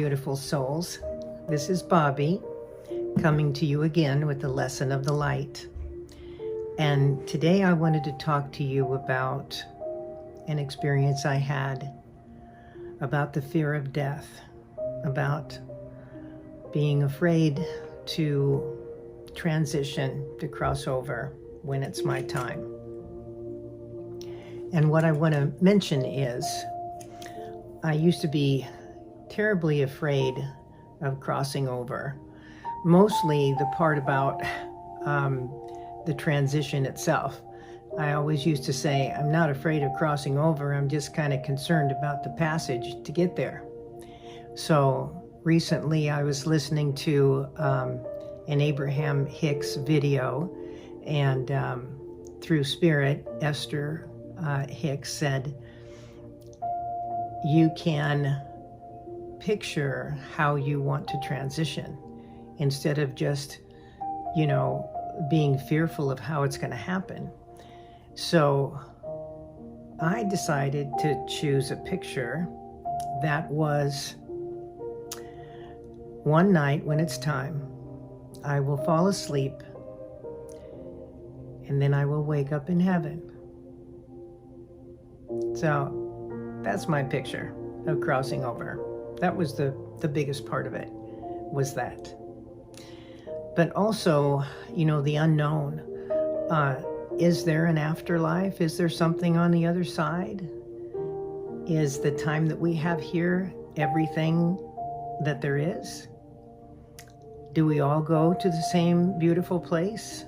beautiful souls. This is Bobby coming to you again with the lesson of the light. And today I wanted to talk to you about an experience I had about the fear of death, about being afraid to transition, to cross over when it's my time. And what I want to mention is I used to be terribly afraid of crossing over. Mostly the part about the transition itself. I always used to say, I'm not afraid of crossing over, I'm just kind of concerned about the passage to get there. So recently I was listening to an Abraham Hicks video, and through Spirit, Esther Hicks said, you can picture how you want to transition instead of just, being fearful of how it's going to happen. So I decided to choose a picture that was one night when it's time, I will fall asleep and then I will wake up in heaven. So that's my picture of crossing over. That was the biggest part of it, was that. But also, the unknown. Is there an afterlife? Is there something on the other side? Is the time that we have here everything that there is? Do we all go to the same beautiful place?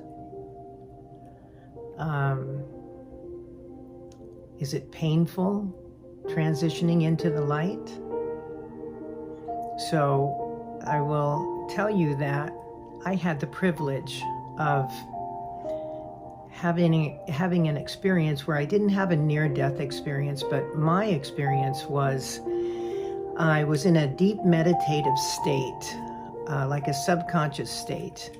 Is it painful transitioning into the light? So I will tell you that I had the privilege of having an experience where I didn't have a near-death experience, but my experience was I was in a deep meditative state, like a subconscious state,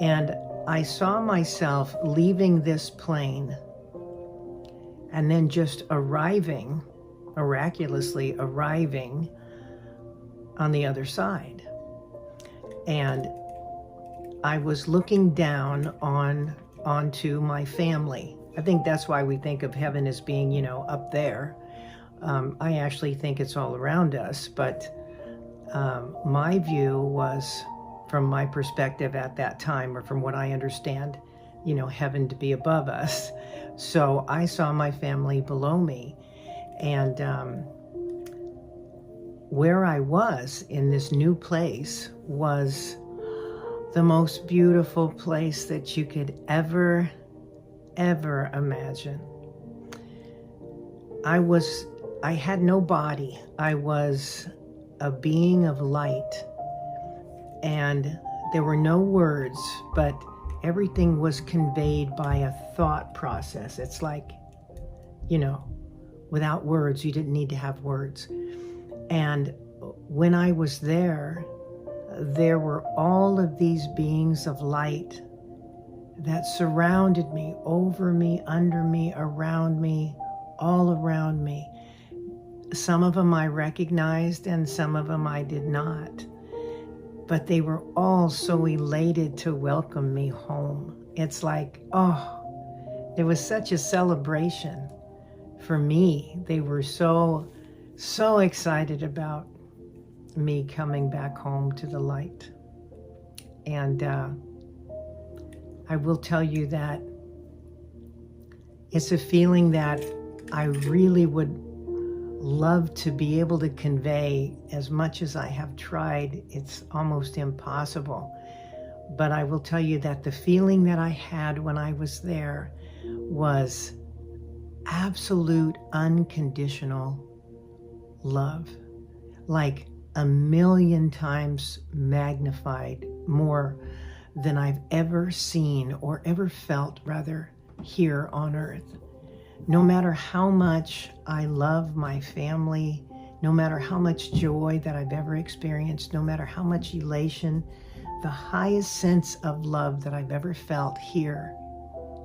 and I saw myself leaving this plane and then just miraculously arriving on the other side. And I was looking down onto my family. I think that's why we think of heaven as being, up there. I actually think it's all around us, but my view was, from my perspective at that time, or from what I understand, heaven to be above us. So I saw my family below me, and where I was in this new place was the most beautiful place that you could ever imagine. I had no body. I was a being of light, and there were no words, but everything was conveyed by a thought process. It's like, without words, you didn't need to have words. And when I was there were all of these beings of light that surrounded me, over me, under me, around me, all around me. Some of them I recognized and some of them I did not. But they were all so elated to welcome me home. It's like, it was such a celebration for me. They were so excited about me coming back home to the light. And I will tell you that it's a feeling that I really would love to be able to convey. As much as I have tried, it's almost impossible. But I will tell you that the feeling that I had when I was there was absolute unconditional love, like 1,000,000 times magnified, more than I've ever seen or ever felt, rather, here on earth. No matter how much I love my family, no matter how much joy that I've ever experienced, no matter how much elation, the highest sense of love that I've ever felt here,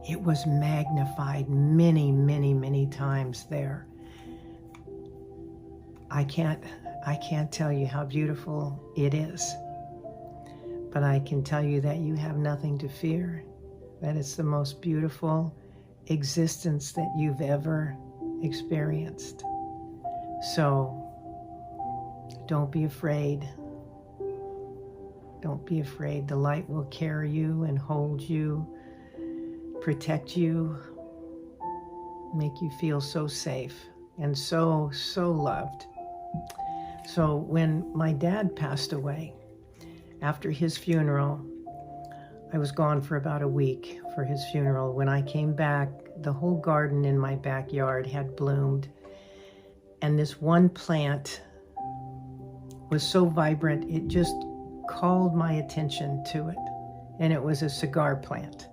it was magnified many, many, many times there. I can't tell you how beautiful it is. But I can tell you that you have nothing to fear, that it's the most beautiful existence that you've ever experienced. So don't be afraid. Don't be afraid. The light will carry you and hold you, protect you, make you feel so safe and so loved. So when my dad passed away, after his funeral, I was gone for about a week for his funeral. When I came back, the whole garden in my backyard had bloomed. And this one plant was so vibrant, it just called my attention to it. And it was a cigar plant,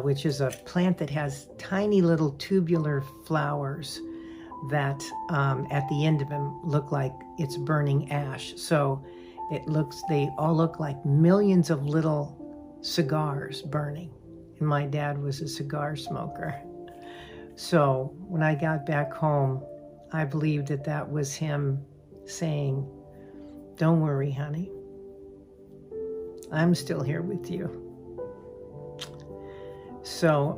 which is a plant that has tiny little tubular flowers that at the end of them look like it's burning ash. So they all look like millions of little cigars burning. And my dad was a cigar smoker. So when I got back home, I believed that that was him saying, "Don't worry, honey. I'm still here with you." So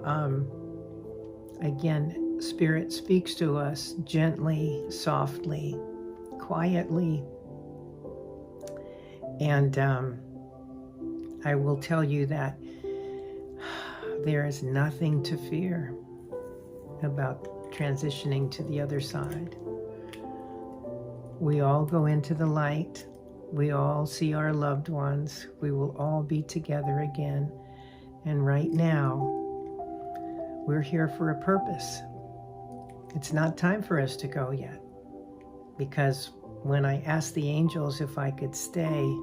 again, Spirit speaks to us gently, softly, quietly. And I will tell you that there is nothing to fear about transitioning to the other side. We all go into the light. We all see our loved ones. We will all be together again. And right now, we're here for a purpose. It's not time for us to go yet. Because when I asked the angels if I could stay,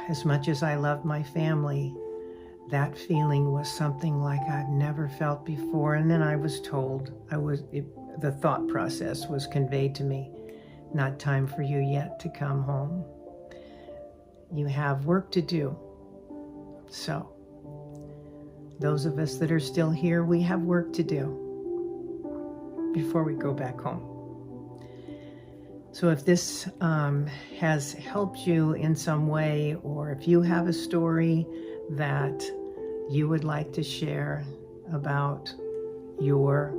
as much as I loved my family, that feeling was something like I've never felt before. And then I was told, the thought process was conveyed to me, not time for you yet to come home. You have work to do. So, those of us that are still here, we have work to do before we go back home. So if this has helped you in some way, or if you have a story that you would like to share about your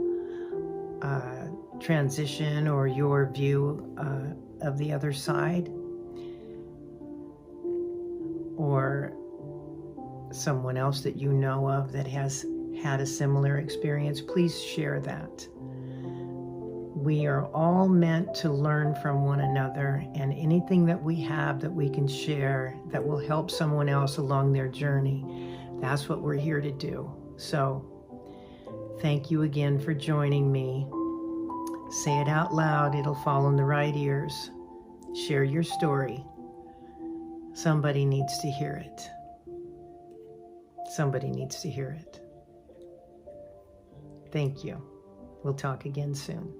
transition or your view of the other side, or someone else that you know of that has had a similar experience, please share that. We are all meant to learn from one another, and anything that we have that we can share that will help someone else along their journey, that's what we're here to do. So, thank you again for joining me. Say it out loud, it'll fall in the right ears. Share your story. Somebody needs to hear it. Somebody needs to hear it. Thank you. We'll talk again soon.